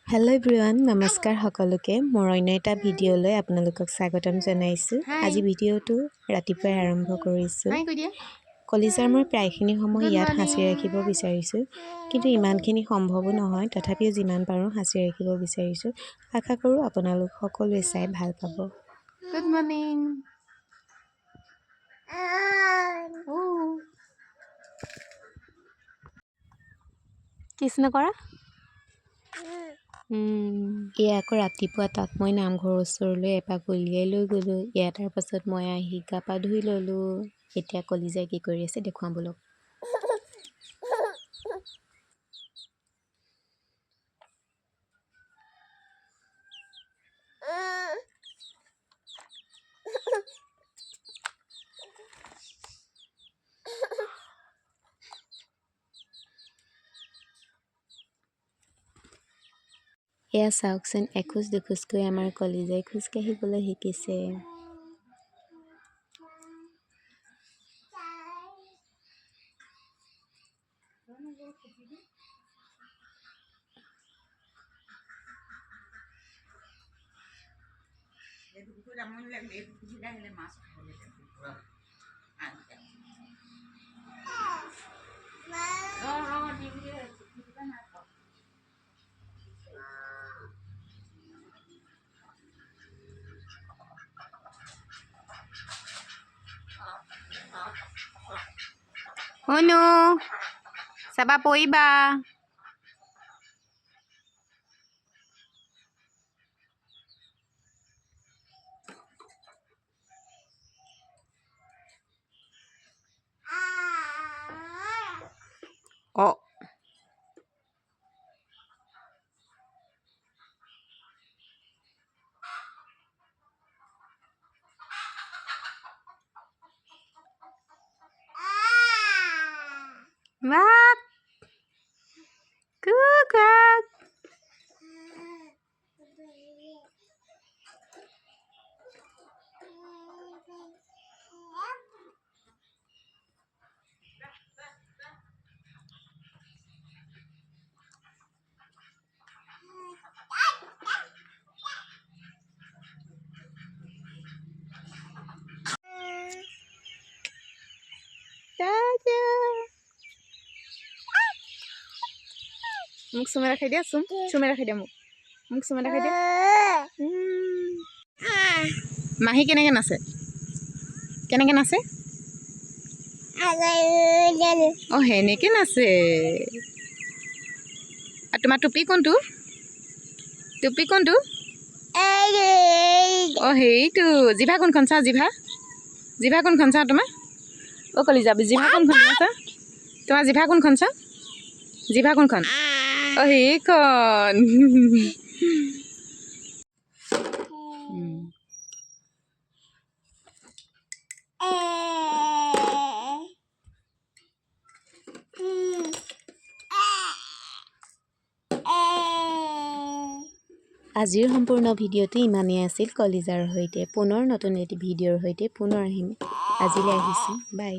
Hello' everyone, নমস্কাৰ সকলোকে। মোৰ অন্য এটা ভিডিঅ'লৈ আপোনালোকক স্বাগতম জনাইছোঁ। আজি ভিডিঅ'টো ৰাতিপুৱাই আৰম্ভ কৰিছোঁ। কলিজাৰ মই প্ৰায়খিনি সময় ইয়াত সাঁচি ৰাখিব বিচাৰিছোঁ, কিন্তু ইমানখিনি সম্ভৱো নহয়। তথাপিও যিমান পাৰোঁ সাঁচি ৰাখিব বিচাৰিছোঁ। আশা কৰোঁ আপোনালোক সকলোৱে চাই ভাল পাব। Good morning. কৃষ্ণ কৰা। এয়া আকৌ ৰাতিপুৱা তাক মই নামঘৰৰ ওচৰলৈ এপাক উলিয়াই লৈ গ'লোঁ। তাৰ পাছত মই আহি গা পা ধুই ল'লোঁ। এতিয়া কলিজাই কি কৰি আছে দেখুৱাম ব'লক। এয়া চাওকচোন, এখোজ দুখোজকৈ আমাৰ কলিজাই খোজকাঢ়িবলৈ শিকিছে। শুনো চাবা পৰিবা। অ What? Good. মোক চুমে ৰাখাই দিয়া। চুমে ৰাখাই দিয়া। মোক চুমে ৰাখাই দিয়া। মাহী কেনেকৈ নাচে? কেনেকৈ নাচে? অঁ, সেনেকৈ নাচে। আৰু তোমাৰ টুপি কোনটো? টুপি কোনটো? অঁ, সেইটো। জিভা কোনখন চাওঁ? জিভা কোনখন চাওঁ তোমাৰ? অ' কলিজা, জিভা কোনখন চাওঁ? তোমাৰ জিভা কোনখন চাওঁ? জিভা কোনখন? অঁ, সেইখন। আজিৰ সম্পূৰ্ণ ভিডিঅ'টো ইমানেই আছিল কলিজাৰ সৈতে। পুনৰ নতুন এটি ভিডিঅ'ৰ সৈতে পুনৰ আহিম। আজিলৈ আহিছোঁ, বাই।